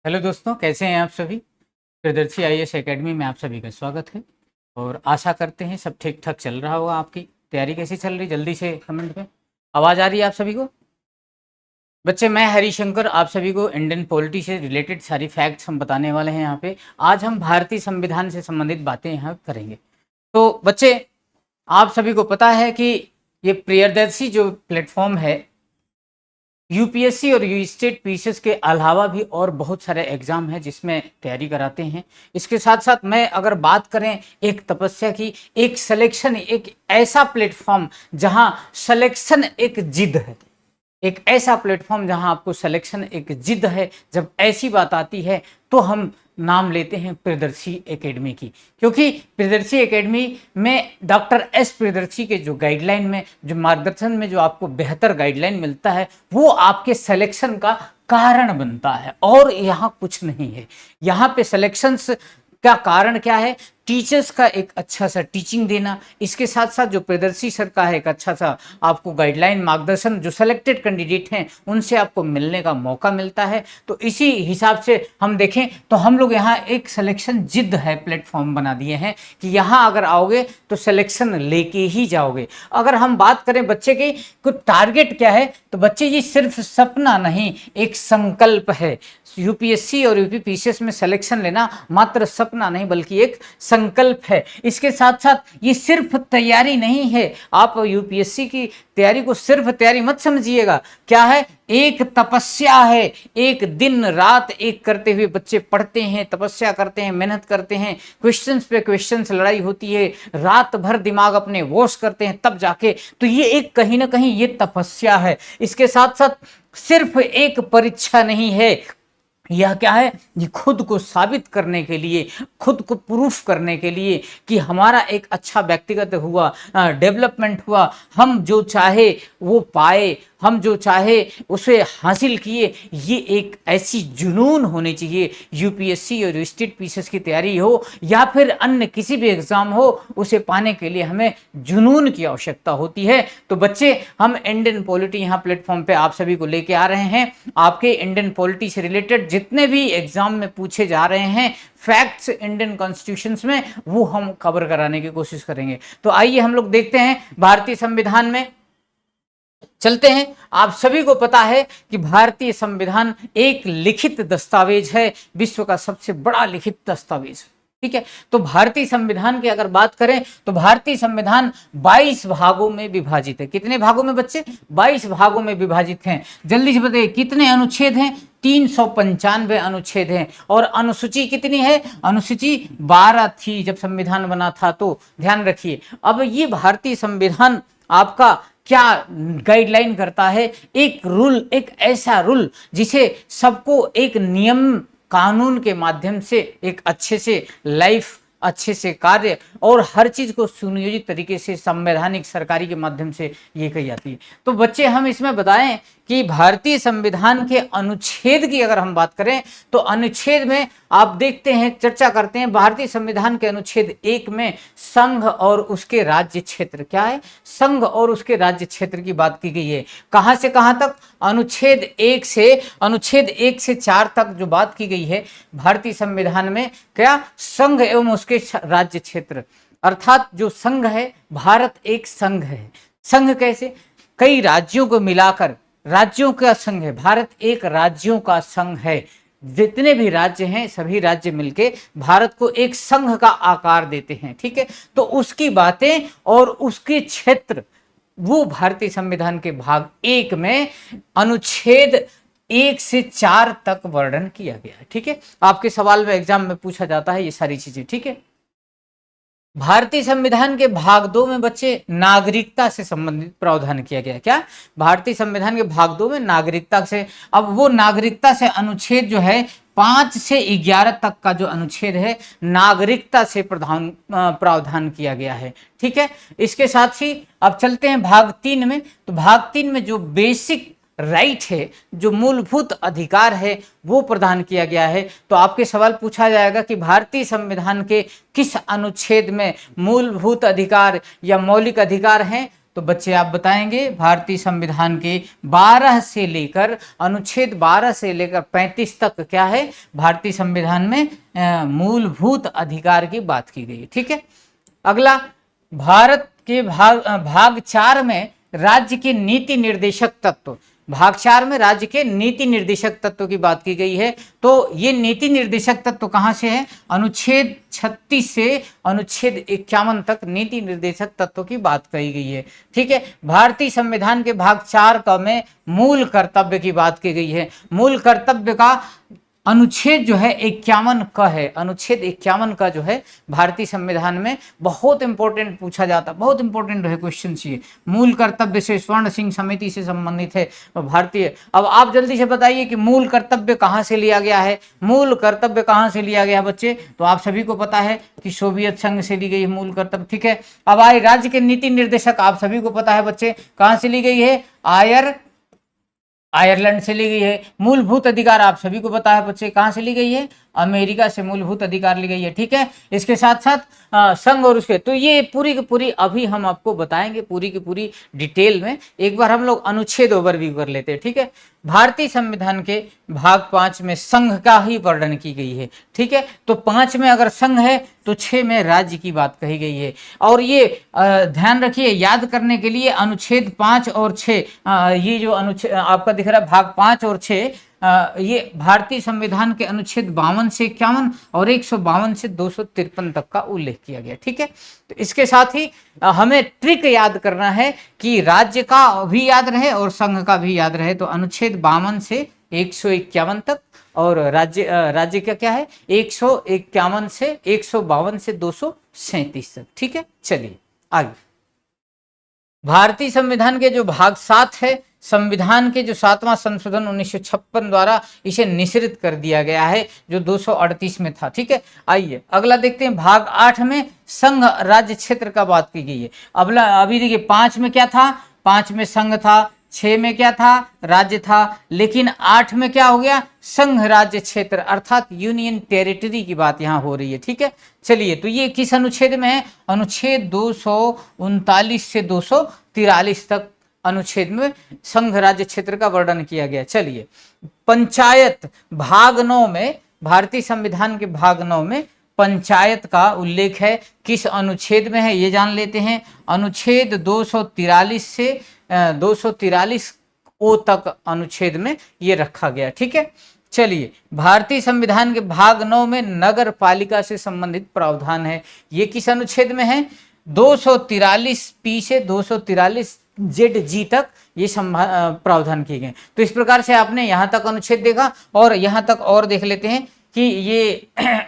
Hello दोस्तों, कैसे हैं आप सभी। प्रियदर्शी आईएएस एकेडमी में आप सभी का स्वागत है और आशा करते हैं सब ठीक ठाक चल रहा होगा। आपकी तैयारी कैसी चल रही, जल्दी से कमेंट में आवाज़ आ रही है आप सभी को। बच्चे, मैं हरिशंकर आप सभी को इंडियन पॉलिटी से रिलेटेड सारी फैक्ट्स हम बताने वाले हैं। यहाँ पे आज हम भारतीय संविधान से संबंधित बातें यहाँ करेंगे। तो बच्चे, आप सभी को पता है कि ये प्रियदर्शी जो प्लेटफॉर्म है, यूपीएससी और यू स्टेट पीसीएस के अलावा भी और बहुत सारे एग्जाम हैं जिसमें तैयारी कराते हैं। इसके साथ साथ मैं अगर बात करें एक तपस्या की, एक सिलेक्शन, एक ऐसा प्लेटफॉर्म जहां सिलेक्शन एक जिद है, एक ऐसा प्लेटफॉर्म जहां आपको सिलेक्शन एक जिद है। जब ऐसी बात आती है तो हम नाम लेते हैं प्रियदर्शी एकेडमी की, क्योंकि प्रियदर्शी एकेडमी में डॉक्टर एस प्रियदर्शी के जो गाइडलाइन में, जो मार्गदर्शन में जो आपको बेहतर गाइडलाइन मिलता है, वो आपके सिलेक्शन का कारण बनता है और यहाँ कुछ नहीं है। यहाँ पे सिलेक्शंस का कारण क्या है? टीचर्स का एक अच्छा सा टीचिंग देना, इसके साथ साथ जो प्रियदर्शी सर का है एक अच्छा सा आपको गाइडलाइन, मार्गदर्शन, जो सेलेक्टेड कैंडिडेट हैं उनसे आपको मिलने का मौका मिलता है। तो इसी हिसाब से हम देखें तो हम लोग यहाँ एक सिलेक्शन जिद है प्लेटफॉर्म बना दिए हैं कि यहाँ अगर आओगे तो सिलेक्शन लेके ही जाओगे। अगर हम बात करें बच्चे की कुछ टारगेट क्या है, तो बच्चे ये सिर्फ सपना नहीं, एक संकल्प है। यूपीएससी और यूपीपीसीएस में सिलेक्शन लेना मात्र सपना नहीं बल्कि एक संकल्प है। इसके साथ साथ ये सिर्फ तैयारी नहीं है। आप यूपीएससी की तैयारी को सिर्फ तैयारी मत समझिएगा, क्या है? एक तपस्या है। एक दिन रात एक करते हुए बच्चे पढ़ते हैं, तपस्या करते हैं, मेहनत करते हैं, क्वेश्चंस पे क्वेश्चंस लड़ाई होती है, रात भर दिमाग अपने वॉश करते हैं तब जाके, तो ये एक कहीं ना कहीं ये तपस्या है। इसके साथ साथ सिर्फ एक परीक्षा नहीं है, यह क्या है? ये खुद को साबित करने के लिए, खुद को प्रूफ करने के लिए कि हमारा एक अच्छा व्यक्तिगत हुआ, डेवलपमेंट हुआ, हम जो चाहे वो पाए, हम जो चाहे उसे हासिल किए। ये एक ऐसी जुनून होनी चाहिए। यूपीएससी और स्टेट पीसीएस की तैयारी हो या फिर अन्य किसी भी एग्जाम हो, उसे पाने के लिए हमें जुनून की आवश्यकता होती है। तो बच्चे, हम इंडियन पॉलिटी यहाँ प्लेटफॉर्म पे आप सभी को लेके आ रहे हैं। आपके इंडियन पॉलिटी से रिलेटेड जितने भी एग्जाम में पूछे जा रहे हैं फैक्ट्स इंडियन कॉन्स्टिट्यूशंस में, वो हम कवर कराने की कोशिश करेंगे। तो आइए हम लोग देखते हैं भारतीय संविधान में चलते हैं। आप सभी को पता है कि भारतीय संविधान एक लिखित दस्तावेज है, विश्व का सबसे बड़ा लिखित दस्तावेज। ठीक है, तो भारतीय संविधान की अगर बात करें तो भारतीय संविधान 22 भागों में विभाजित है। कितने भागों में बच्चे? 22 भागों में विभाजित हैं। जल्दी से बताइए कितने अनुच्छेद हैं? 395 अनुच्छेद हैं। और अनुसूची कितनी है? अनुसूची 12 थी जब संविधान बना था। तो ध्यान रखिए, अब ये भारतीय संविधान आपका क्या गाइडलाइन करता है? एक रूल, एक ऐसा रूल जिसे सबको एक नियम कानून के माध्यम से एक अच्छे से लाइफ, अच्छे से कार्य और हर चीज को सुनियोजित तरीके से संवैधानिक सरकारी के माध्यम से ये कही जाती है। तो बच्चे, हम इसमें बताएं कि भारतीय संविधान के अनुच्छेद की अगर हम बात करें तो अनुच्छेद में आप देखते हैं, चर्चा करते हैं। भारतीय संविधान के अनुच्छेद 1 में संघ और उसके राज्य क्षेत्र, क्या है? संघ और उसके राज्य क्षेत्र की बात की गई है। कहां से कहां तक? अनुच्छेद 1 से 4 तक जो बात की गई है भारतीय संविधान में, क्या? संघ एवं उसके राज्य क्षेत्र, अर्थात जो संघ है, भारत एक संघ है। संघ कैसे? कई राज्यों को मिलाकर राज्यों का संघ है। भारत एक राज्यों का संघ है। जितने भी राज्य हैं सभी राज्य मिलके भारत को एक संघ का आकार देते हैं। ठीक है, तो उसकी बातें और उसके क्षेत्र वो भारतीय संविधान के भाग 1 में अनुच्छेद 1 से 4 तक वर्णन किया गया है। ठीक है, आपके सवाल में एग्जाम में पूछा जाता है ये सारी चीजें। ठीक है, भारतीय संविधान के भाग 2 में बच्चे नागरिकता से संबंधित प्रावधान किया गया। क्या? भारतीय संविधान के भाग 2 में नागरिकता से, अब वो नागरिकता से अनुच्छेद जो है 5 से 11 तक का जो अनुच्छेद है नागरिकता से प्रावधान किया गया है। ठीक है, इसके साथ ही अब चलते हैं भाग 3 में। तो भाग 3 में जो बेसिक राइट है, जो मूलभूत अधिकार है, वो प्रदान किया गया है। तो आपके सवाल पूछा जाएगा कि भारतीय संविधान के किस अनुच्छेद में मूलभूत अधिकार या मौलिक अधिकार हैं? तो बच्चे आप बताएंगे भारतीय संविधान के 12 से लेकर अनुच्छेद 12 से लेकर 35 तक क्या है, भारतीय संविधान में मूलभूत अधिकार की बात की गई है। ठीक है, अगला भारत के भाग 4 में राज्य के नीति निर्देशक तत्व, भाग 4 में राज्य के नीति निर्देशक तत्व की बात की गई है। तो ये नीति निर्देशक तत्व कहां से है, अनुच्छेद 36 से अनुच्छेद 51 तक नीति निर्देशक तत्व की बात कही गई है। ठीक है, भारतीय संविधान के भाग 4 का में मूल कर्तव्य की बात की गई है। मूल कर्तव्य का अनुच्छेद जो है 51 का है, अनुच्छेद 51 का जो है भारतीय संविधान में बहुत इंपॉर्टेंट पूछा जाता, बहुत इंपॉर्टेंट है क्वेश्चन ये। मूल कर्तव्य से स्वर्ण सिंह समिति से संबंधित है भारतीय। अब आप जल्दी से बताइए कि मूल कर्तव्य कहाँ से लिया गया है, मूल कर्तव्य कहाँ से लिया गया बच्चे, तो आप सभी को पता है कि सोवियत संघ से ली गई है मूल कर्तव्य। ठीक है, अब आए राज्य के नीति निर्देशक, आप सभी को पता है बच्चे कहाँ से ली गई है, आयरलैंड से ली गई है। मूलभूत अधिकार आप सभी को पता है बच्चे कहां से ली गई है, अमेरिका से मूलभूत अधिकार ली गई है। ठीक है, इसके साथ साथ संघ और उसके, तो ये पूरी की पूरी अभी हम आपको बताएंगे पूरी की पूरी डिटेल में। एक बार हम लोग अनुच्छेद ओवरव्यू कर लेते हैं। ठीक है, भारतीय संविधान के भाग 5 में संघ का ही वर्णन की गई है। ठीक है, तो 5 में अगर संघ है तो 6 में राज्य की बात कही गई है। और ये ध्यान रखिए, याद करने के लिए अनुच्छेद 5 और 6, ये जो अनुच्छेद आपका दिख रहा है भाग 5 और 6, ये भारतीय संविधान के अनुच्छेद 52 से 51 और 152 से 253 तक का उल्लेख किया गया। ठीक है, तो इसके साथ ही हमें ट्रिक याद करना है कि राज्य का भी याद रहे और संघ का भी याद रहे। तो अनुच्छेद 52 से 151 तक और राज्य का क्या है 151 से 152 से 237 तक। ठीक है, चलिए आगे। भारतीय संविधान के जो भाग 7 है, संविधान के जो 7वां संशोधन 1956 द्वारा इसे निश्चित कर दिया गया है, जो 238 में था। ठीक है, आइए अगला देखते हैं। भाग 8 में संघ राज्य क्षेत्र का बात की गई है। अभी देखिए 5 में क्या था, 5 में संघ था, 6 में क्या था, राज्य था, लेकिन 8 में क्या हो गया, संघ राज्य क्षेत्र अर्थात यूनियन टेरिटरी की बात यहाँ हो रही है। ठीक है, चलिए तो ये किस अनुच्छेद में है, अनुच्छेद 239 से 243 तक अनुच्छेद में संघ राज्य क्षेत्र का वर्णन किया गया। चलिए, पंचायत भाग 9 में, भारतीय संविधान के भाग 9 में पंचायत का उल्लेख है, किस अनुच्छेद में है ये जान लेते हैं। अनुच्छेद 243 से 243 ओ तक अनुच्छेद में ये रखा गया। ठीक है, चलिए भारतीय संविधान के भाग 9 में नगर पालिका से संबंधित प्रावधान है, ये किस अनुच्छेद में है, 243 पी से 243 जेड जी तक ये प्रावधान किए गए। तो इस प्रकार से आपने यहाँ तक अनुच्छेद देखा और यहाँ तक और देख लेते हैं कि ये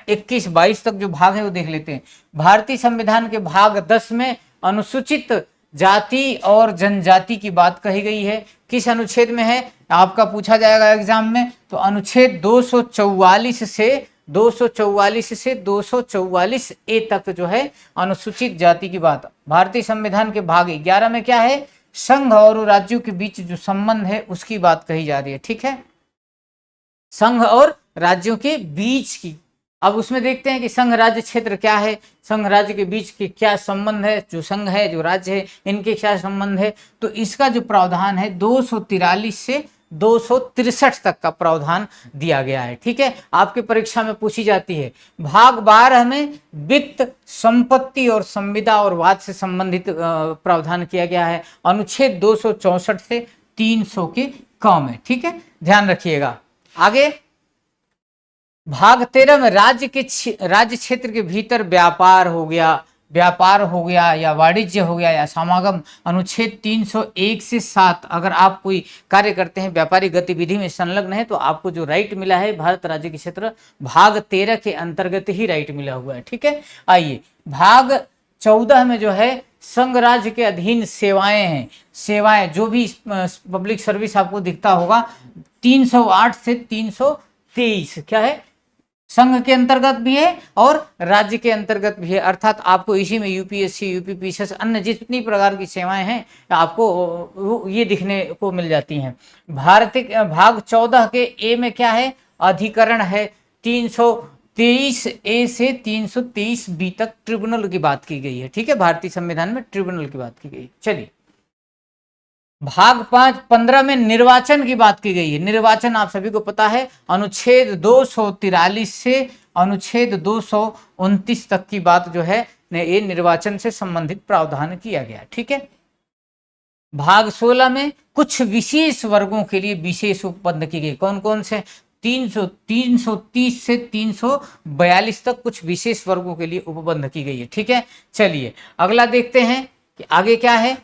21-22 तक जो भाग है वो देख लेते हैं। भारतीय संविधान के भाग 10 में अनुसूचित जाति और जनजाति की बात कही गई है, किस अनुच्छेद में है, आपका पूछा जाएगा एग्जाम में। तो अनुच्छेद 244 से 244 ए तक जो है अनुसूचित जाति की बात। भारतीय संविधान के भाग 11 में क्या है, संघ और राज्यों के बीच जो संबंध है उसकी बात कही जा रही है। ठीक है, संघ और राज्यों के बीच की। अब उसमें देखते हैं कि संघ राज्य क्षेत्र क्या है, संघ राज्य के बीच के क्या संबंध है, जो संघ है जो राज्य है इनके क्या संबंध है। तो इसका जो प्रावधान है 243 से 263 तक का प्रावधान दिया गया है। ठीक है, आपके परीक्षा में पूछी जाती है। भाग 12 में वित्त, संपत्ति और संविदा और वाद से संबंधित प्रावधान किया गया है, अनुच्छेद 264 से 300 के कम है। ठीक है, ध्यान रखिएगा। आगे भाग 13 में राज्य क्षेत्र के भीतर व्यापार हो गया या वाणिज्य हो गया या समागम, अनुच्छेद 301 से 7। अगर आप कोई कार्य करते हैं, व्यापारिक गतिविधि में संलग्न है, तो आपको जो राइट मिला है भारत राज्य के क्षेत्र भाग 13 के अंतर्गत ही राइट मिला हुआ है। ठीक है, आइए भाग 14 में जो है संघ राज्य के अधीन सेवाएं हैं, सेवाएं जो भी पब्लिक सर्विस आपको दिखता होगा 308 से 323 क्या है, संघ के अंतर्गत भी है और राज्य के अंतर्गत भी है। अर्थात आपको इसी में यूपीएससी, यूपीपीसीएस, अन्य जितनी प्रकार की सेवाएं हैं आपको ये दिखने को मिल जाती हैं। भारतीय भाग 14 के ए में क्या है, अधिकरण है 323 ए से 323 बी तक ट्रिब्यूनल की बात की गई है। ठीक है, भारतीय संविधान में ट्रिब्यूनल की बात की गई। चलिए भाग 5(15) में निर्वाचन की बात की गई है। निर्वाचन आप सभी को पता है, अनुच्छेद 243 से अनुच्छेद 229 तक की बात जो है ये निर्वाचन से संबंधित प्रावधान किया गया। ठीक है। भाग 16 में कुछ विशेष वर्गों के लिए विशेष उपबंध की गई। कौन कौन से? 330 से 342 तक कुछ विशेष वर्गों के लिए उपबंध की गई है। ठीक है। चलिए अगला देखते हैं कि आगे क्या है।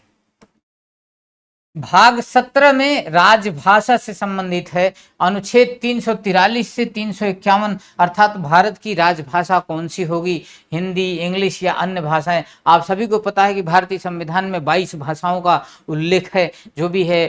भाग 17 में राजभाषा से संबंधित है। अनुच्छेद 343 से 351 अर्थात भारत की राजभाषा कौन सी होगी, हिंदी, इंग्लिश या अन्य भाषाएं। आप सभी को पता है कि भारतीय संविधान में 22 भाषाओं का उल्लेख है, जो भी है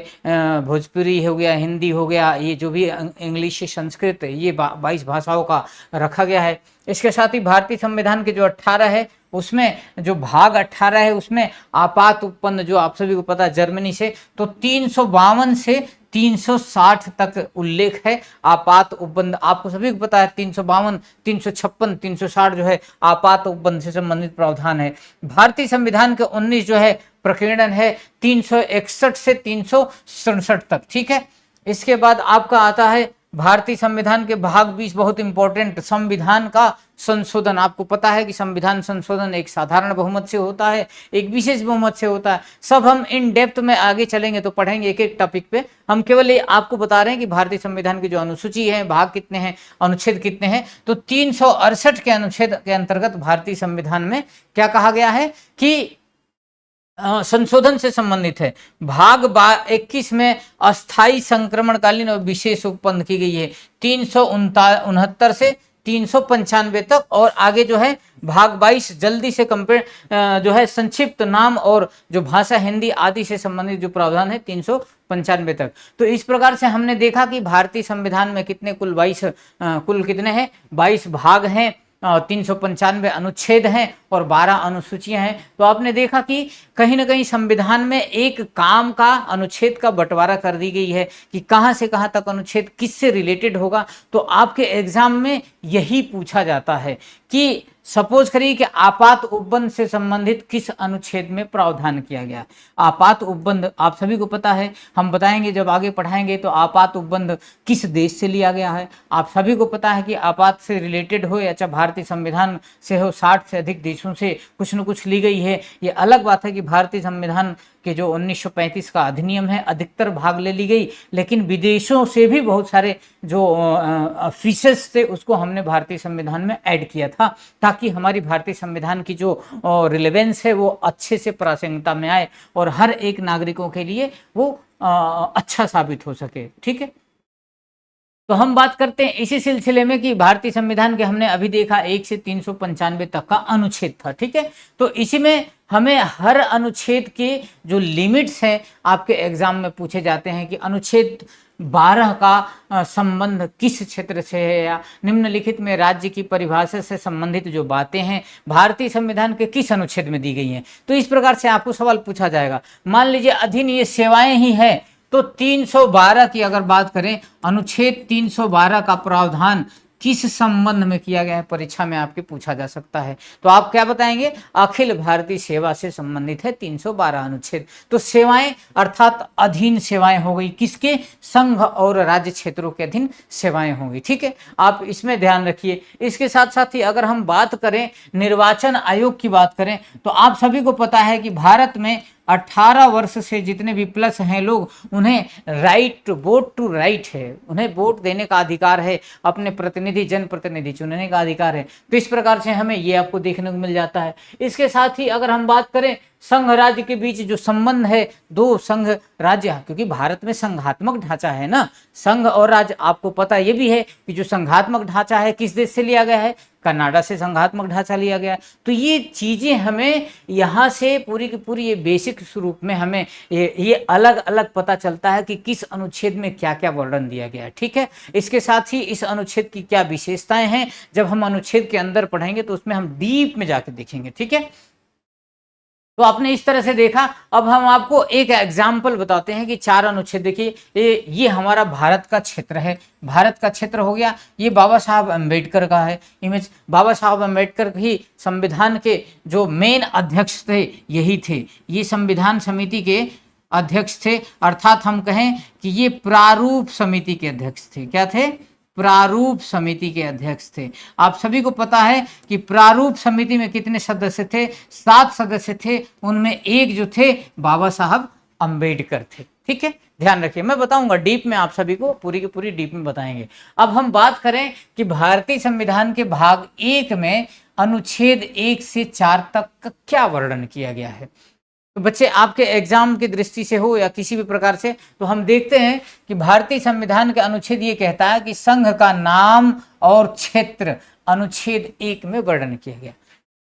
भोजपुरी हो गया, हिंदी हो गया, ये जो भी इंग्लिश, संस्कृत, ये 22 भाषाओं का रखा गया है। इसके साथ ही भारतीय संविधान के जो 18 है उसमें जो भाग 18 है उसमें आपात उपबंध, जो आप सभी को पता है जर्मनी से, तो 352 से 360 तक उल्लेख है आपात उपबंध। आपको सभी को पता है 352, 356, 360 जो है आपात उपबंध से संबंधित प्रावधान है। भारतीय संविधान के 19 जो है प्रकीर्णन है 361 से 367 तक। ठीक है। इसके बाद आपका आता है भारतीय संविधान के भाग 20, बहुत इंपॉर्टेंट, संविधान का संशोधन। आपको पता है कि संविधान संशोधन एक साधारण बहुमत से होता है, एक विशेष बहुमत से होता है। सब हम इन डेप्थ में आगे चलेंगे तो पढ़ेंगे एक एक टॉपिक पे। हम केवल ये आपको बता रहे हैं कि भारतीय संविधान की जो अनुसूची है, भाग कितने हैं, अनुच्छेद कितने हैं। तो 368 के अनुच्छेद के अंतर्गत भारतीय संविधान में क्या कहा गया है कि संशोधन से संबंधित है। भाग 21 में अस्थाई संक्रमणकालीन और विशेष उपबंध की गई है 369 से 395 तक। और आगे जो है भाग 22 जल्दी से कंपेयर जो है संक्षिप्त नाम और जो भाषा हिंदी आदि से संबंधित जो प्रावधान है 395 तक। तो इस प्रकार से हमने देखा कि भारतीय संविधान में कितने कुल 22 कुल कितने हैं, 22 भाग हैं, 395 अनुच्छेद हैं और 12 अनुसूचियां हैं। तो आपने देखा कि कहीं ना कहीं संविधान में एक काम का, अनुच्छेद का बंटवारा कर दी गई है कि कहां से कहां तक अनुच्छेद किससे रिलेटेड होगा। तो आपके एग्जाम में यही पूछा जाता है कि सपोज करिए कि आपात उपबंध से संबंधित किस अनुच्छेद में प्रावधान किया गया। आपात उपबंध आप सभी को पता है, हम बताएंगे जब आगे पढ़ाएंगे। तो आपात उपबंध किस देश से लिया गया है, आप सभी को पता है कि आपात से रिलेटेड हो या चाहे भारतीय संविधान से हो, 60 से अधिक देशों से कुछ न कुछ ली गई है। ये अलग बात है कि भारतीय संविधान के जो 1935 का अधिनियम है अधिकतर भाग ले ली गई, लेकिन विदेशों से भी बहुत सारे जो फीचर्स थे उसको हमने भारतीय संविधान में ऐड किया था, ताकि हमारी भारतीय संविधान की जो रिलेवेंस है वो अच्छे से प्रासंगिकता में आए और हर एक नागरिकों के लिए वो अच्छा साबित हो सके। ठीक है। तो हम बात करते हैं इसी सिलसिले में कि भारतीय संविधान के हमने अभी देखा 1 से 395 तक का अनुच्छेद था। ठीक है। तो इसी में हमें हर अनुच्छेद के जो लिमिट्स हैं आपके एग्जाम में पूछे जाते हैं कि अनुच्छेद 12 का संबंध किस क्षेत्र से है, या निम्नलिखित में राज्य की परिभाषा से संबंधित जो बातें हैं भारतीय संविधान के किस अनुच्छेद में दी गई हैं। तो इस प्रकार से आपको सवाल पूछा जाएगा। मान लीजिए अधीन ये सेवाएं ही है, तो 312 की अगर बात करें, अनुच्छेद 312 का प्रावधान किस संबंध में किया गया है, परीक्षा में आपके पूछा जा सकता है। तो आप क्या बताएंगे, अखिल भारतीय सेवा से संबंधित है 312 अनुच्छेद। तो सेवाएं अर्थात अधीन सेवाएं हो गई, किसके, संघ और राज्य क्षेत्रों के अधीन सेवाएं होंगी। ठीक है, आप इसमें ध्यान रखिए। इसके साथ साथ ही अगर हम बात करें निर्वाचन आयोग की बात करें, तो आप सभी को पता है कि भारत में 18 वर्ष से जितने भी प्लस हैं लोग, उन्हें राइट वोट टू राइट है, उन्हें वोट देने का अधिकार है, अपने प्रतिनिधि जनप्रतिनिधि चुनने का अधिकार है। तो इस प्रकार से हमें ये आपको देखने को मिल जाता है। इसके साथ ही अगर हम बात करें संघ राज्य के बीच जो संबंध है, दो संघ राज्य, क्योंकि भारत में संघात्मक ढांचा है ना, संघ और राज्य। आपको पता ये भी है कि जो संघात्मक ढांचा है किस देश से लिया गया है, कनाडा से संघात्मक ढांचा लिया गया है। तो ये चीजें हमें यहाँ से पूरी की पूरी ये बेसिक स्वरूप में हमें ये अलग अलग पता चलता है कि किस अनुच्छेद में क्या क्या वर्णन दिया गया है। ठीक है, इसके साथ ही इस अनुच्छेद की क्या विशेषताएं हैं, जब हम अनुच्छेद के अंदर पढ़ेंगे तो उसमें हम डीप में जाकर देखेंगे। ठीक है, तो आपने इस तरह से देखा। अब हम आपको एक एग्जाम्पल बताते हैं कि 4 अनुच्छेद। देखिए ये हमारा भारत का क्षेत्र है, भारत का क्षेत्र हो गया। ये बाबा साहब अम्बेडकर का है इमेज। बाबा साहब अम्बेडकर ही संविधान के जो मेन अध्यक्ष थे यही थे। ये संविधान समिति के अध्यक्ष थे, अर्थात हम कहें कि ये प्रारूप समिति के अध्यक्ष थे। क्या थे? प्रारूप समिति के अध्यक्ष थे। आप सभी को पता है कि प्रारूप समिति में कितने सदस्य थे? 7 सदस्य थे। उनमें एक जो थे बाबा साहब अंबेडकर थे। ठीक है, ध्यान रखिए, मैं बताऊंगा डीप में, आप सभी को पूरी की पूरी डीप में बताएंगे। अब हम बात करें कि भारतीय संविधान के भाग 1 में अनुच्छेद 1 से 4 तक का क्या वर्णन किया गया है। तो बच्चे आपके एग्जाम की दृष्टि से हो या किसी भी प्रकार से, तो हम देखते हैं कि भारतीय संविधान का अनुच्छेद ये कहता है कि संघ का नाम और क्षेत्र अनुच्छेद 1 में वर्णन किया गया।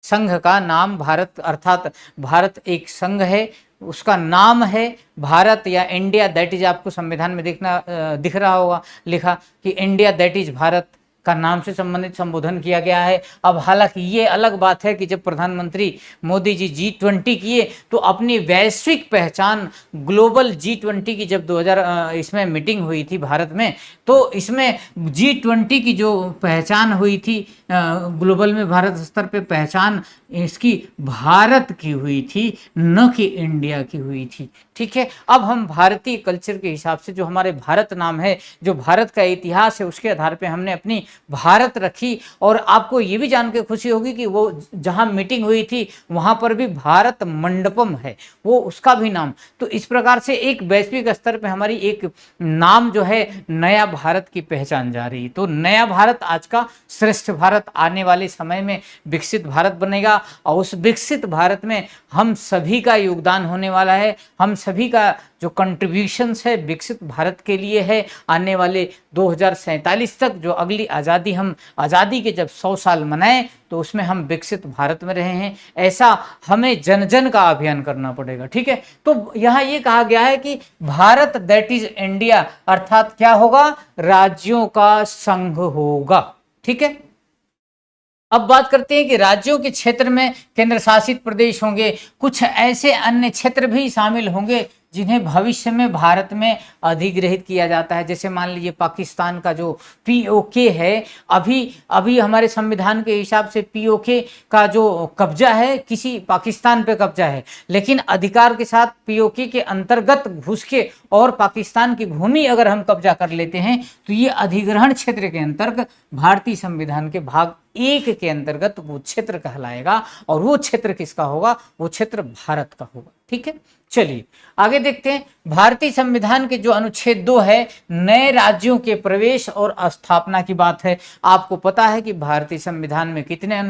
संघ का नाम भारत, अर्थात भारत एक संघ है, उसका नाम है भारत या इंडिया, दैट इज आपको संविधान में दिख रहा होगा लिखा कि इंडिया दैट इज भारत का नाम से संबंधित संबोधन किया गया है। अब हालांकि ये अलग बात है कि जब प्रधानमंत्री मोदी जी G20 किए तो अपनी वैश्विक पहचान ग्लोबल G20 की जब 2000 इसमें मीटिंग हुई थी भारत में, तो इसमें G20 की जो पहचान हुई थी ग्लोबल में भारत स्तर पे पहचान इसकी भारत की हुई थी, न कि इंडिया की हुई थी। ठीक है, अब हम भारतीय कल्चर के हिसाब से जो हमारे भारत नाम है, जो भारत का इतिहास है, उसके आधार पे हमने अपनी भारत रखी। और आपको ये भी जान के खुशी होगी कि वो जहां मीटिंग हुई थी वहां पर भी भारत मंडपम है, वो उसका भी नाम। तो इस प्रकार से एक वैश्विक स्तर पे हमारी एक नाम जो है नया भारत की पहचान जा रही। तो नया भारत आज का श्रेष्ठ भारत आने वाले समय में विकसित भारत बनेगा, और उस विकसित भारत में हम सभी का योगदान होने वाला है। हम सभी का जो कंट्रीब्यूशंस है विकसित भारत के लिए है। आने वाले 2047 तक जो अगली आज़ादी, हम आज़ादी के जब 100 साल मनाएं तो उसमें हम विकसित भारत में रहे हैं, ऐसा हमें जन जन का अभियान करना पड़ेगा। ठीक है, तो यहाँ ये कहा गया है कि भारत दैट इज इंडिया, अर्थात क्या होगा? राज्यों का संघ होगा। ठीक है, अब बात करते हैं कि राज्यों के क्षेत्र में केंद्र शासित प्रदेश होंगे, कुछ ऐसे अन्य क्षेत्र भी शामिल होंगे जिन्हें भविष्य में भारत में अधिग्रहित किया जाता है। जैसे मान लीजिए पाकिस्तान का जो POK है, अभी हमारे संविधान के हिसाब से POK का जो कब्जा है किसी पाकिस्तान पे कब्जा है, लेकिन अधिकार के साथ POK के अंतर्गत घुस के और पाकिस्तान की भूमि अगर हम कब्जा कर लेते हैं तो ये अधिग्रहण क्षेत्र के अंतर्गत भारतीय संविधान के भाग 1 के अंतर्गत वो क्षेत्र कहलाएगा, और वो क्षेत्र किसका होगा? वो क्षेत्र भारत का होगा। ठीक है, चलिए आगे देखते हैं। भारतीय संविधान के जो अनुच्छेद 2 है, नए राज्यों के प्रवेश और स्थापना की बात है। आपको पता है कि भारतीय संविधान में कितने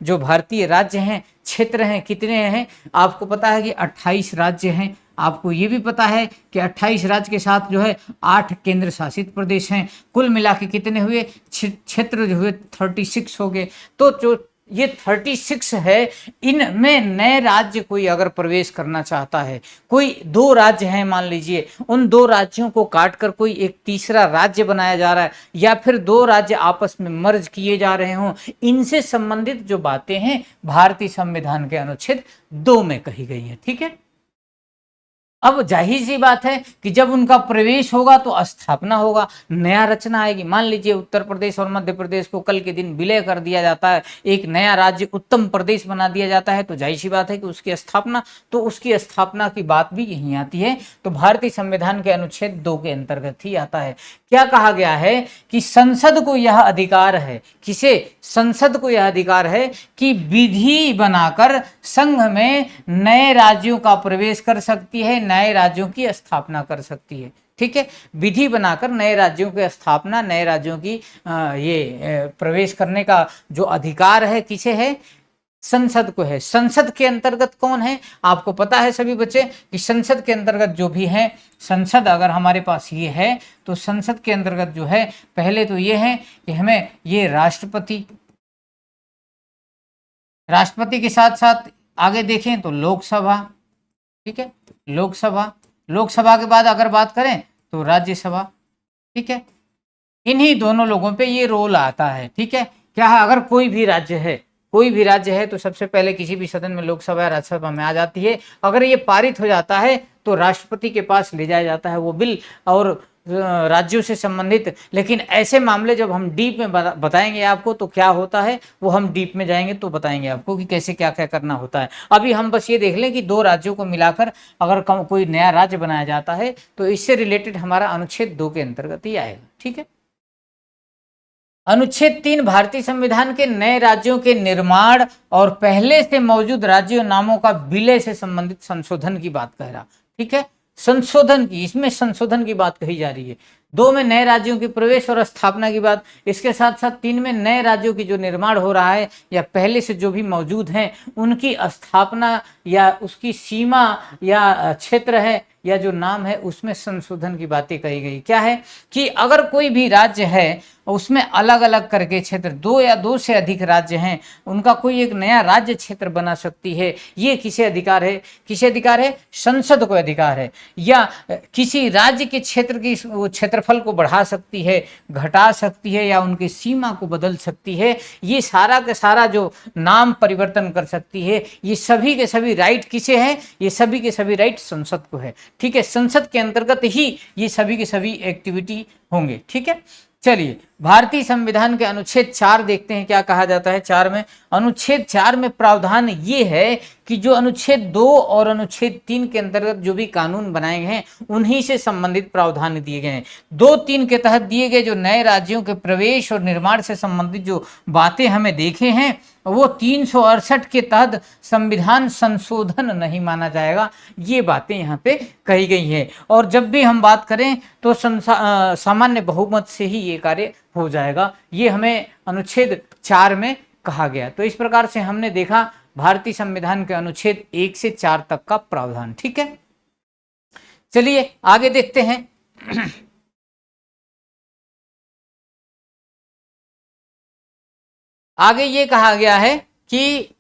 जो भारतीय राज्य हैं, क्षेत्र हैं, कितने हैं? आपको पता है कि 28 राज्य हैं। आपको ये भी पता है कि 28 राज्य के साथ जो है 8 केंद्र शासित प्रदेश हैं। कुल मिला के कितने हुए? क्षेत्र जो हुए 36 हो गए। तो जो ये 36 है, इनमें नए राज्य कोई अगर प्रवेश करना चाहता है, कोई 2 राज्य हैं मान लीजिए, उन 2 राज्यों को काटकर कोई एक तीसरा राज्य बनाया जा रहा है, या फिर 2 राज्य आपस में मर्ज किए जा रहे हों, इनसे संबंधित जो बातें हैं भारतीय संविधान के अनुच्छेद 2 में कही गई हैं। ठीक है, अब जाहिर सी बात है कि जब उनका प्रवेश होगा तो स्थापना होगा, नया रचना आएगी। मान लीजिए उत्तर प्रदेश और मध्य प्रदेश को कल के दिन विलय कर दिया जाता है, एक नया राज्य उत्तम प्रदेश बना दिया जाता है, तो जाहिर सी बात है कि उसकी स्थापना की बात भी यहीं आती है। तो भारतीय संविधान के अनुच्छेद 2 के अंतर्गत ही आता है। क्या कहा गया है कि संसद को यह अधिकार है, किसे? संसद को यह अधिकार है कि विधि बनाकर संघ में नए राज्यों का प्रवेश कर सकती है, नए राज्यों की स्थापना कर सकती है। ठीक है, विधि बनाकर नए राज्यों की स्थापना, नए राज्यों की प्रवेश करने का जो अधिकार है किसे है? संसद को है। संसद के अंतर्गत कौन है? आपको पता है सभी बच्चे कि संसद के अंतर्गत जो भी है, संसद अगर हमारे पास ये है तो संसद के अंतर्गत जो है, पहले तो ये है कि हमें ये राष्ट्रपति के साथ साथ आगे देखें तो लोकसभा। ठीक है, लोकसभा के बाद अगर बात करें तो राज्यसभा। ठीक है, इन्हीं दोनों लोगों पे ये रोल आता है। ठीक है, क्या है? अगर कोई भी राज्य है तो सबसे पहले किसी भी सदन में लोकसभा या राज्यसभा में आ जाती है। अगर ये पारित हो जाता है तो राष्ट्रपति के पास ले जाया जाता है वो बिल, और राज्यों से संबंधित, लेकिन ऐसे मामले जब हम डीप में बताएंगे आपको तो क्या होता है, वो हम डीप में जाएंगे तो बताएंगे आपको कि कैसे क्या क्या करना होता है। अभी हम बस ये देख लें कि 2 राज्यों को मिलाकर अगर कोई नया राज्य बनाया जाता है तो इससे रिलेटेड हमारा अनुच्छेद 2 के अंतर्गत ही आएगा। ठीक है। अनुच्छेद 3 भारतीय संविधान के नए राज्यों के निर्माण और पहले से मौजूद राज्यों नामों का विलय से संबंधित संशोधन की बात कह रहा। ठीक है, संशोधन की, इसमें संशोधन की बात कही जा रही है। 2 में नए राज्यों की प्रवेश और स्थापना की बात, इसके साथ साथ 3 में नए राज्यों की जो निर्माण हो रहा है या पहले से जो भी मौजूद हैं उनकी स्थापना या उसकी सीमा या क्षेत्र है या जो नाम है उसमें संशोधन की बातें कही गई। क्या है कि अगर कोई भी राज्य है उसमें अलग अलग करके क्षेत्र, 2 या 2 से अधिक राज्य हैं, उनका कोई एक नया राज्य क्षेत्र बना सकती है। ये किसे अधिकार है? किसे अधिकार है? संसद को अधिकार है। या किसी राज्य के क्षेत्र की क्षेत्रफल को बढ़ा सकती है, घटा सकती है या उनकी सीमा को बदल सकती है। ये सारा का सारा जो नाम परिवर्तन कर सकती है, ये सभी के सभी राइट किसे हैं? ये सभी के सभी राइट संसद को है। ठीक है, संसद के अंतर्गत ही ये सभी के सभी एक्टिविटी होंगे। ठीक है, चलिए भारतीय संविधान के अनुच्छेद 4 देखते हैं क्या कहा जाता है। 4 में, अनुच्छेद 4 में प्रावधान ये है कि जो अनुच्छेद 2 और अनुच्छेद 3 के अंतर्गत जो भी कानून बनाए गए हैं उन्हीं से संबंधित प्रावधान दिए गए हैं। 2-3 के तहत दिए गए जो नए राज्यों के प्रवेश और निर्माण से संबंधित जो बातें हमें देखे हैं वो 368 के तहत संविधान संशोधन नहीं माना जाएगा। ये बातें यहाँ पे कही गई हैं। और जब भी हम बात करें तो सामान्य बहुमत से ही ये कार्य हो जाएगा। ये हमें अनुच्छेद 4 में कहा गया। तो इस प्रकार से हमने देखा भारतीय संविधान के अनुच्छेद 1 से 4 तक का प्रावधान। ठीक है, चलिए आगे देखते हैं। आगे ये कहा गया है कि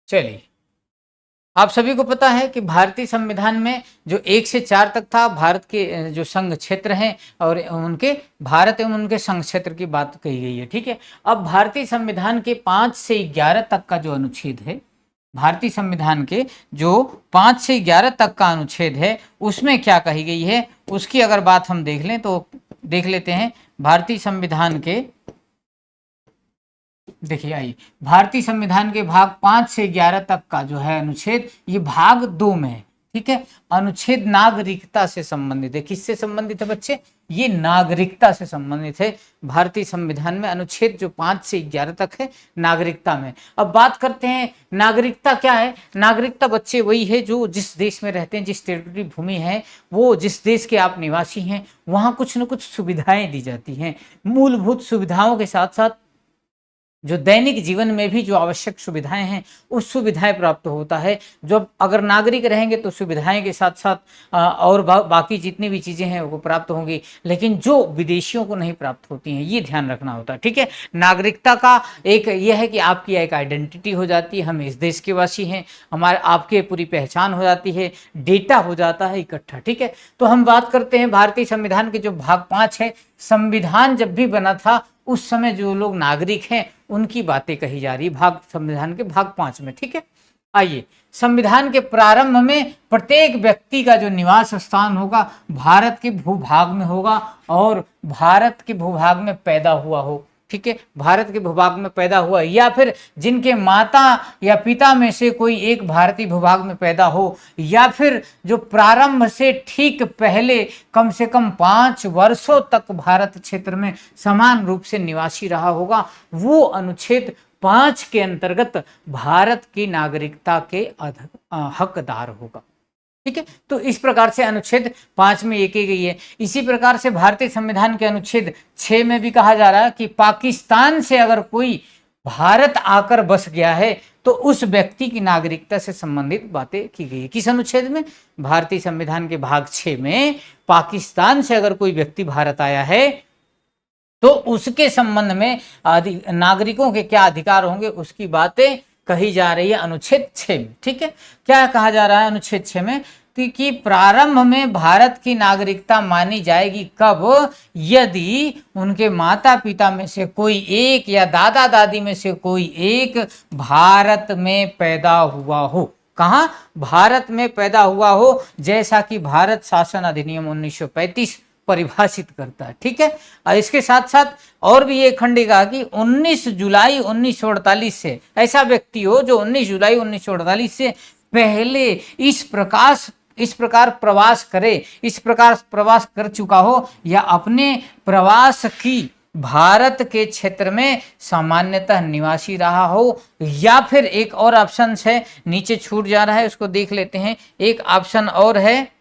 चलिए आप सभी को पता है कि भारतीय संविधान में जो 1 से 4 तक था भारत के जो संघ क्षेत्र हैं और उनके भारत एवं उनके संघ क्षेत्र की बात कही गई है। ठीक है, अब भारतीय संविधान के 5 से 11 तक का जो अनुच्छेद है, भारतीय संविधान के जो 5 से 11 तक का अनुच्छेद है उसमें क्या कही गई है उसकी अगर बात हम देख लें तो देख लेते हैं। भारतीय संविधान के, देखिए आइए, भारतीय संविधान के भाग 5 से 11 तक का जो है अनुच्छेद, ये भाग 2 में है। ठीक है, अनुच्छेद नागरिकता से संबंधित है। किससे संबंधित है बच्चे? ये नागरिकता से संबंधित है। भारतीय संविधान में अनुच्छेद जो 5 से 11 तक है नागरिकता में। अब बात करते हैं नागरिकता क्या है। नागरिकता बच्चे वही है जो जिस देश में रहते हैं, जिस टेरिटरी भूमि है, वो जिस देश के आप निवासी हैं वहाँ कुछ न कुछ सुविधाएं दी जाती हैं। मूलभूत सुविधाओं के साथ साथ जो दैनिक जीवन में भी जो आवश्यक सुविधाएं हैं उस सुविधाएं प्राप्त होता है। जो अगर नागरिक रहेंगे तो सुविधाएं के साथ साथ और बाकी जितनी भी चीजें हैं वो प्राप्त होंगी, लेकिन जो विदेशियों को नहीं प्राप्त होती हैं ये ध्यान रखना होता है। ठीक है, नागरिकता का एक यह है कि आपकी एक आइडेंटिटी हो जाती है, हम इस देश के वासी हैं, हमारे आपके पूरी पहचान हो जाती है, डेटा हो जाता है इकट्ठा। ठीक है, तो हम बात करते हैं भारतीय संविधान के जो भाग 5 है। संविधान जब भी बना था उस समय जो लोग नागरिक हैं उनकी बातें कही जा रही भाग संविधान के भाग 5 में। ठीक है, आइए, संविधान के प्रारंभ में प्रत्येक व्यक्ति का जो निवास स्थान होगा भारत के भूभाग में होगा और भारत के भूभाग में पैदा हुआ हो। ठीक है, भारत के भूभाग में पैदा हुआ या फिर जिनके माता या पिता में से कोई एक भारतीय भूभाग में पैदा हो या फिर जो प्रारंभ से ठीक पहले कम से कम 5 वर्षों तक भारत क्षेत्र में समान रूप से निवासी रहा होगा, वो अनुच्छेद 5 के अंतर्गत भारत की नागरिकता के हकदार होगा। ठीक है, तो इस प्रकार से अनुच्छेद 5 में ये की गई है। इसी प्रकार से भारतीय संविधान के अनुच्छेद 6 में भी कहा जा रहा है कि पाकिस्तान से अगर कोई भारत आकर बस गया है तो उस व्यक्ति की नागरिकता से संबंधित बातें की गई है। किस अनुच्छेद में? भारतीय संविधान के भाग 6 में पाकिस्तान से अगर कोई व्यक्ति भारत आया है तो उसके संबंध में नागरिकों के क्या अधिकार होंगे उसकी बातें कही जा रही है अनुच्छेद 6 में। ठीक है, क्या कहा जा रहा है अनुच्छेद 6 में कि प्रारंभ में भारत की नागरिकता मानी जाएगी कब? यदि उनके माता पिता में से कोई एक या दादा दादी में से कोई एक भारत में पैदा हुआ हो। कहाँ? भारत में पैदा हुआ हो, जैसा कि भारत शासन अधिनियम 1935 परिभाषित करता है। ठीक है, और इसके साथ साथ और भी ये खंडिका कि 19 जुलाई 1948 से ऐसा व्यक्ति हो जो 19 जुलाई 1948 से पहले इस प्रकार प्रवास करे, इस प्रकार प्रवास कर चुका हो, या अपने प्रवास की भारत के क्षेत्र में सामान्यतः निवासी रहा हो, या फिर एक और ऑप्शन है, नीचे छूट जा रहा है, उसको देख लेते हैं। एक ऑप्शन और है,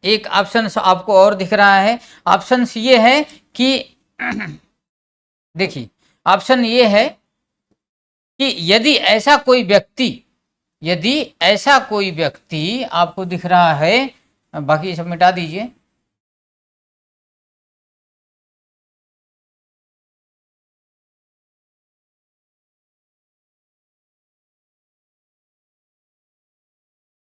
एक ऑप्शन आपको और दिख रहा है। ऑप्शन ये है कि देखिए, ऑप्शन ये है कि यदि ऐसा कोई व्यक्ति आपको दिख रहा है, बाकी सब मिटा दीजिए।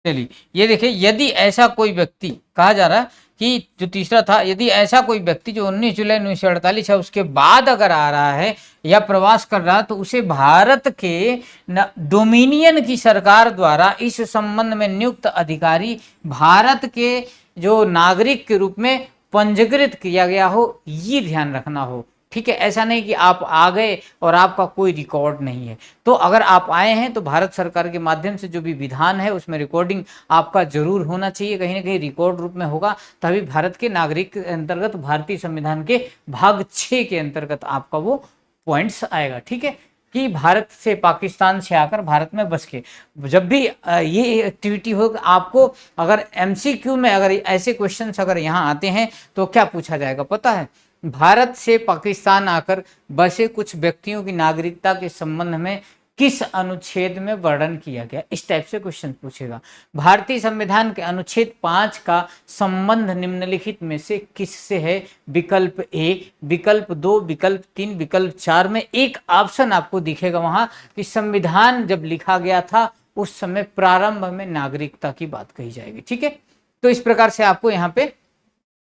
चलिए, ये देखिए, यदि ऐसा कोई व्यक्ति कहा जा रहा कि जो तीसरा था, यदि ऐसा कोई व्यक्ति जो 19 जुलाई 1948 है उसके बाद अगर आ रहा है या प्रवास कर रहा, तो उसे भारत के डोमिनियन की सरकार द्वारा इस संबंध में नियुक्त अधिकारी भारत के जो नागरिक के रूप में पंजीकृत किया गया हो, ये ध्यान रखना हो। ठीक है, ऐसा नहीं कि आप आ गए और आपका कोई रिकॉर्ड नहीं है। तो अगर आप आए हैं तो भारत सरकार के माध्यम से जो भी विधान है उसमें रिकॉर्डिंग आपका जरूर होना चाहिए, कहीं ना कहीं रिकॉर्ड रूप में होगा, तभी भारत के नागरिक के अंतर्गत भारतीय संविधान के भाग 6 के अंतर्गत आपका वो पॉइंट्स आएगा। ठीक है, कि भारत से पाकिस्तान से आकर भारत में बस के, जब भी ये एक्टिविटी हो, आपको अगर एमसीक्यू में अगर ऐसे क्वेश्चंस अगर यहाँ आते हैं तो क्या पूछा जाएगा पता है? भारत से पाकिस्तान आकर बसे कुछ व्यक्तियों की नागरिकता के संबंध में किस अनुच्छेद में वर्णन किया गया, इस टाइप से क्वेश्चन पूछेगा। भारतीय संविधान के अनुच्छेद 5 का संबंध निम्नलिखित में से किससे है? विकल्प ए, विकल्प 2, विकल्प 3, विकल्प 4 में एक ऑप्शन आपको दिखेगा वहां कि संविधान जब लिखा गया था उस समय प्रारंभ में नागरिकता की बात कही जाएगी। ठीक है, तो इस प्रकार से आपको यहाँ पे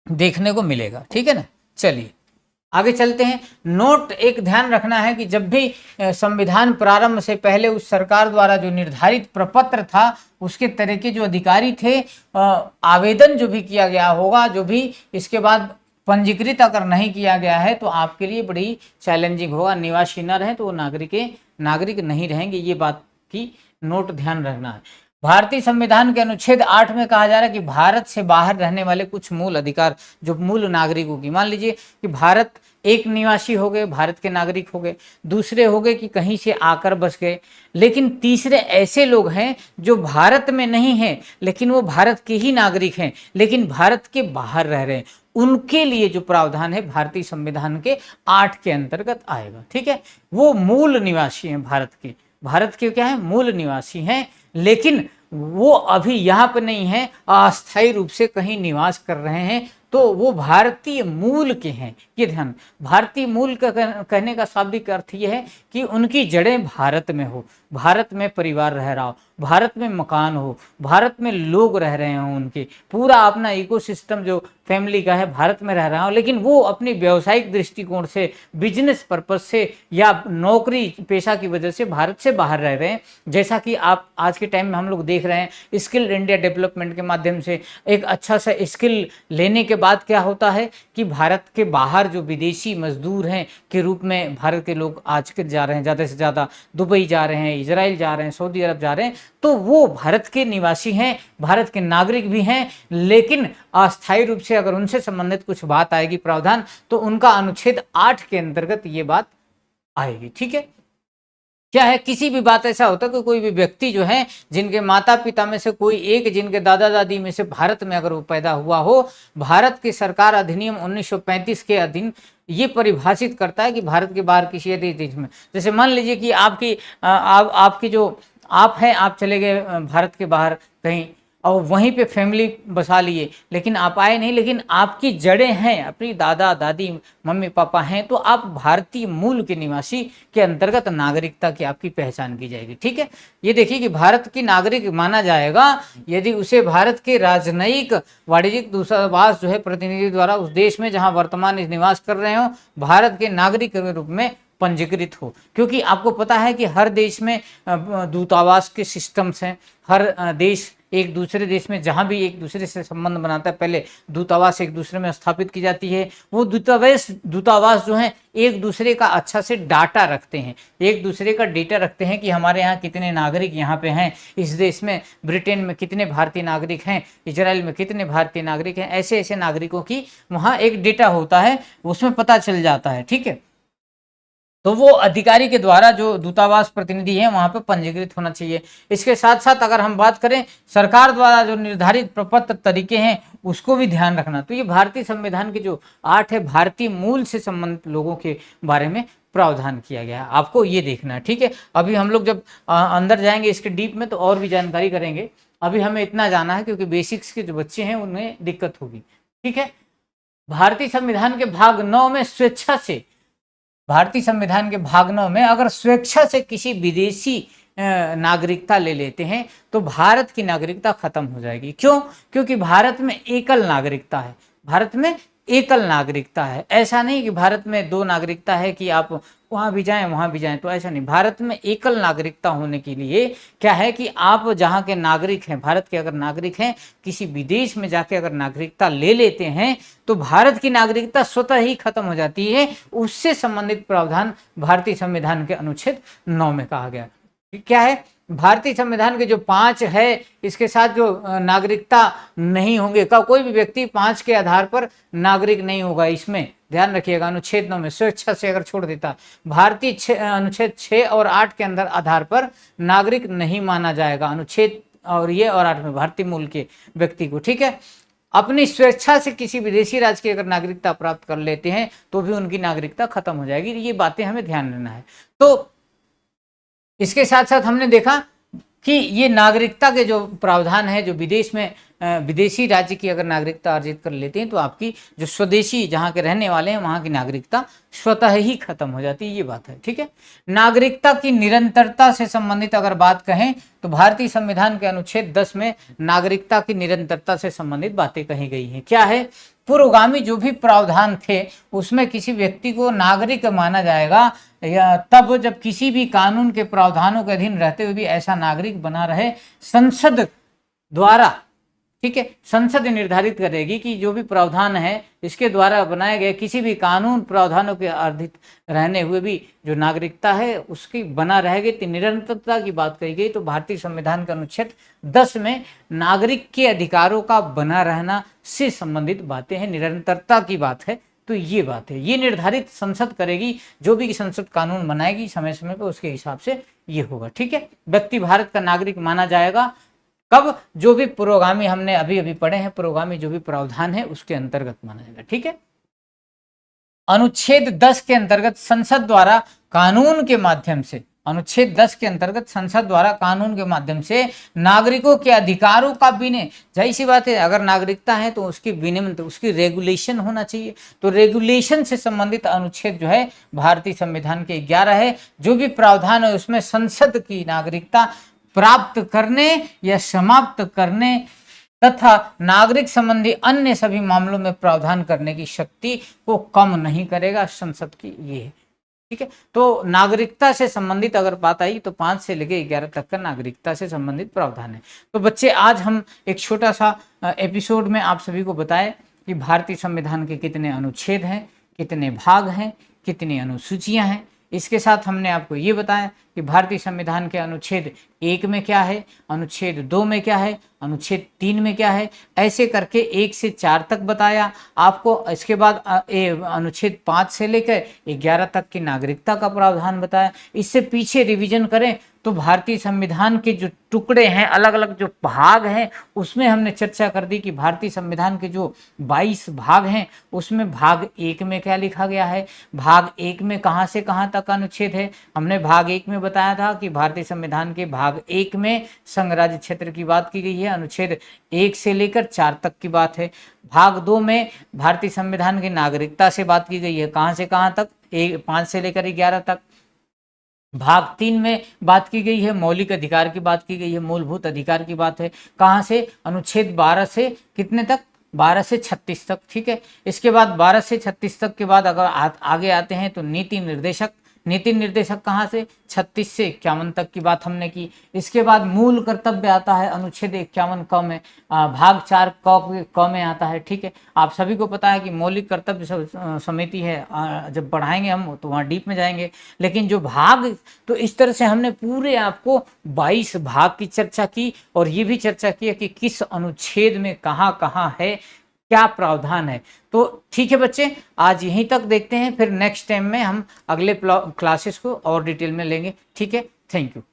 देखने को मिलेगा। ठीक है ना, चलिए आगे चलते हैं। नोट एक ध्यान रखना है कि जब भी संविधान प्रारंभ से पहले उस सरकार द्वारा जो निर्धारित प्रपत्र था उसके तरह के जो अधिकारी थे, आवेदन जो भी किया गया होगा, जो भी इसके बाद पंजीकृत अगर नहीं किया गया है तो आपके लिए बड़ी चैलेंजिंग होगा। निवासी न रहे तो वो नागरिक नहीं रहेंगे, ये बात की नोट ध्यान रखना है। भारतीय संविधान के अनुच्छेद 8 में कहा जा रहा है कि भारत से बाहर रहने वाले कुछ मूल अधिकार जो मूल नागरिकों की, मान लीजिए कि भारत एक निवासी हो गए, भारत के नागरिक हो गए, दूसरे हो गए कि कहीं से आकर बस गए, लेकिन तीसरे ऐसे लोग हैं जो भारत में नहीं हैं लेकिन वो भारत के ही नागरिक हैं लेकिन भारत के बाहर रह रहे हैं, उनके लिए जो प्रावधान है भारतीय संविधान के 8 के अंतर्गत आएगा। ठीक है, वो मूल निवासी हैं, भारत के क्या है, मूल निवासी हैं, लेकिन वो अभी यहाँ पे नहीं है, अस्थायी रूप से कहीं निवास कर रहे हैं, तो वो भारतीय मूल के हैं। ये ध्यान, भारतीय मूल का कहने का शाब्दिक अर्थ ये है कि उनकी जड़ें भारत में हो, भारत में परिवार रह रहा हो, भारत में मकान हो, भारत में लोग रह रहे हों, उनके पूरा अपना इकोसिस्टम जो फैमिली का है भारत में रह रहा हो, लेकिन वो अपनी व्यावसायिक दृष्टिकोण से, बिजनेस पर्पज से या नौकरी पेशा की वजह से भारत से बाहर रह रहे हैं। जैसा कि आप आज के टाइम में हम लोग देख रहे हैं, स्किल इंडिया डेवलपमेंट के माध्यम से एक अच्छा सा स्किल लेने के बाद क्या होता है कि भारत के बाहर जो विदेशी मजदूर हैं के रूप में भारत के लोग आजकल जा रहे हैं, ज़्यादा से ज़्यादा दुबई जा रहे हैं, इजराइल जा रहे हैं, सऊदी अरब जा रहे हैं, तो वो भारत के निवासी हैं, भारत के नागरिक भी हैं, लेकिन अस्थायी रूप से अगर उनसे संबंधित कुछ बात आएगी प्रावधान, तो उनका अनुच्छेद 8 के अंतर्गत ये बात आएगी। ठीक है, क्या है, किसी भी बात ऐसा होता है कि कोई भी व्यक्ति जो है जिनके माता पिता में से कोई एक, जिनके दादा दादी में से भारत में अगर वो पैदा हुआ हो, भारत की सरकार अधिनियम 1935 के अधीन ये परिभाषित करता है कि भारत के बाहर किसी देश में, जैसे मान लीजिए कि आपकी जो आप हैं, आप चले गए भारत के बाहर कहीं और वहीं पे फैमिली बसा लिए, लेकिन आप आए नहीं, लेकिन आपकी जड़ें हैं, अपनी दादा दादी मम्मी पापा हैं, तो आप भारतीय मूल के निवासी के अंतर्गत नागरिकता की आपकी पहचान की जाएगी। ठीक है, ये देखिए कि भारत की नागरिक माना जाएगा यदि उसे भारत के राजनयिक वाणिज्यिक दूतावास जो है प्रतिनिधि द्वारा उस देश में जहां वर्तमान निवास कर रहे हो भारत के नागरिक के रूप में पंजीकृत हो। क्योंकि आपको पता है कि हर देश में दूतावास के सिस्टम्स हैं, हर देश एक दूसरे देश में जहां भी एक दूसरे से संबंध बनाता है पहले दूतावास एक दूसरे में स्थापित की जाती है। वो दूतावास जो है एक दूसरे का अच्छा से डाटा रखते हैं, एक दूसरे का डेटा रखते हैं कि हमारे यहाँ कितने नागरिक यहाँ पे हैं, इस देश में ब्रिटेन में कितने भारतीय नागरिक हैं, इजराइल में कितने भारतीय नागरिक हैं, ऐसे ऐसे नागरिकों की वहाँ एक डेटा होता है, उसमें पता चल जाता है। ठीक है, तो वो अधिकारी के द्वारा जो दूतावास प्रतिनिधि है वहां पे पंजीकृत होना चाहिए। इसके साथ साथ अगर हम बात करें सरकार द्वारा जो निर्धारित प्रपत्र तरीके हैं उसको भी ध्यान रखना। तो ये भारतीय संविधान के जो 8 है भारतीय मूल से संबंधित लोगों के बारे में प्रावधान किया गया है, आपको ये देखना है। ठीक है, अभी हम लोग जब अंदर जाएंगे इसके डीप में तो और भी जानकारी करेंगे, अभी हमें इतना जाना है क्योंकि बेसिक्स के जो बच्चे हैं उन्हें दिक्कत होगी। ठीक है, भारतीय संविधान के भाग 9 में स्वेच्छा से, भारतीय संविधान के भाग 9 में अगर स्वेच्छा से किसी विदेशी नागरिकता ले लेते हैं तो भारत की नागरिकता खत्म हो जाएगी। क्यों? क्योंकि भारत में एकल नागरिकता है, भारत में एकल नागरिकता है। ऐसा नहीं कि भारत में 2 नागरिकता है कि आप वहां भी जाएं वहां भी जाएं, तो ऐसा नहीं। भारत में एकल नागरिकता होने के लिए क्या है कि आप जहां के नागरिक हैं, भारत के अगर नागरिक हैं, किसी विदेश में जाके अगर नागरिकता ले लेते हैं तो भारत की नागरिकता स्वतः ही खत्म हो जाती है। उससे संबंधित प्रावधान भारतीय संविधान के अनुच्छेद 9 में कहा गया। क्या है? भारतीय संविधान के जो 5 है इसके साथ जो नागरिकता नहीं होंगे का कोई भी व्यक्ति 5 के आधार पर नागरिक नहीं होगा। इसमें ध्यान रखिएगा, अनुच्छेद 9 में स्वेच्छा से अगर छोड़ देता, भारतीय अनुच्छेद 6 और 8 के अंदर आधार पर नागरिक नहीं माना जाएगा, अनुच्छेद और ये और 8 में भारतीय मूल के व्यक्ति को। ठीक है, अपनी स्वेच्छा से किसी विदेशी राज्य की अगर नागरिकता प्राप्त कर लेते हैं तो भी उनकी नागरिकता खत्म हो जाएगी। ये बातें हमें ध्यान रखना है। तो इसके साथ साथ हमने देखा कि ये नागरिकता के जो प्रावधान है, जो विदेश में विदेशी राज्य की अगर नागरिकता अर्जित कर लेते हैं तो आपकी जो स्वदेशी जहाँ के रहने वाले हैं वहाँ की नागरिकता स्वतः ही खत्म हो जाती है, ये बात है। ठीक है, नागरिकता की निरंतरता से संबंधित अगर बात कहें तो भारतीय संविधान के अनुच्छेद 10 में नागरिकता की निरंतरता से संबंधित बातें कही गई हैं। क्या है? पूर्वगामी जो भी प्रावधान थे उसमें किसी व्यक्ति को नागरिक माना जाएगा या तब जब किसी भी कानून के प्रावधानों के अधीन रहते हुए भी ऐसा नागरिक बना रहे संसद द्वारा। ठीक है, संसद निर्धारित करेगी कि जो भी प्रावधान है इसके द्वारा बनाए गए किसी भी कानून प्रावधानों के अधीन रहने हुए भी जो नागरिकता है उसकी बना रहेगी। तो निरंतरता की बात कही गई तो भारतीय संविधान के अनुच्छेद 10 में नागरिक के अधिकारों का बना रहना से संबंधित बातें हैं, निरंतरता की बात है। तो ये बात है, ये निर्धारित संसद करेगी, जो भी संसद कानून बनाएगी समय समय पर उसके हिसाब से ये होगा। ठीक है, व्यक्ति भारत का नागरिक माना जाएगा कब? जो भी पुरोगामी हमने अभी अभी पढ़े हैं, पुरोगामी जो भी प्रावधान है उसके अंतर्गत माना जाएगा। ठीक है, अनुच्छेद 10 के अंतर्गत संसद द्वारा कानून के माध्यम से, अनुच्छेद 10 के अंतर्गत संसद द्वारा कानून के माध्यम से नागरिकों के अधिकारों का विनय, जाहिर सी बात है अगर नागरिकता है तो उसकी विनियमन, तो उसकी रेगुलेशन होना चाहिए। तो रेगुलेशन से संबंधित अनुच्छेद जो है भारतीय संविधान के 11 है। जो भी प्रावधान है उसमें संसद की नागरिकता प्राप्त करने या समाप्त करने तथा नागरिक संबंधी अन्य सभी मामलों में प्रावधान करने की शक्ति को कम नहीं करेगा संसद की, ये है। ठीक है, तो नागरिकता से संबंधित अगर बात आई तो 5 से लेकर 11 तक का नागरिकता से संबंधित प्रावधान है। तो बच्चे आज हम एक छोटा सा एपिसोड में आप सभी को बताएं कि भारतीय संविधान के कितने अनुच्छेद हैं, कितने भाग हैं, कितनी अनुसूचियां हैं। इसके साथ हमने आपको ये बताया कि भारतीय संविधान के अनुच्छेद 1 में क्या है, अनुच्छेद 2 में क्या है, अनुच्छेद 3 में क्या है, ऐसे करके 1 से 4 तक बताया आपको। इसके बाद अनुच्छेद 5 से लेकर 11 तक की नागरिकता का प्रावधान बताया। इससे पीछे रिवीजन करें तो भारतीय संविधान के जो टुकड़े हैं, अलग अलग जो भाग हैं, उसमें हमने चर्चा कर दी कि भारतीय संविधान के जो 22 भाग हैं उसमें भाग 1 में क्या लिखा गया है, भाग 1 में कहाँ से कहाँ तक अनुच्छेद है। हमने भाग 1 में बताया था कि भारतीय संविधान के भाग 1 में संघ राज्य क्षेत्र की बात की गई है, अनुच्छेद 1 से लेकर 4 तक की बात है। भाग 2 में भारतीय संविधान की नागरिकता से बात की गई है, कहाँ से कहाँ तक, 5 से लेकर 11 तक। भाग 3 में बात की गई है मौलिक अधिकार की बात की गई है, मूलभूत अधिकार की बात है, कहाँ से, अनुच्छेद 12 से कितने तक, 12 से 36 तक, ठीक है। इसके बाद 12 से 36 तक के बाद अगर आगे आते हैं तो नीति निर्देशक, नीति निर्देशक कहाँ से, 36 से 51 तक की बात हमने की। इसके बाद मूल कर्तव्य आता है अनुच्छेद 51 क में, भाग 4 क में आता है, ठीक है। आप सभी को पता है कि मौलिक कर्तव्य समिति है, जब पढ़ाएंगे हम तो वहाँ डीप में जाएंगे। लेकिन जो भाग, तो इस तरह से हमने पूरे आपको 22 भाग की चर्चा की और ये भी चर्चा की है कि किस अनुच्छेद में कहाँ कहाँ है, क्या प्रावधान है। तो ठीक है बच्चे, आज यहीं तक देखते हैं, फिर नेक्स्ट टाइम में हम अगले क्लासेस को और डिटेल में लेंगे, ठीक है। Thank you.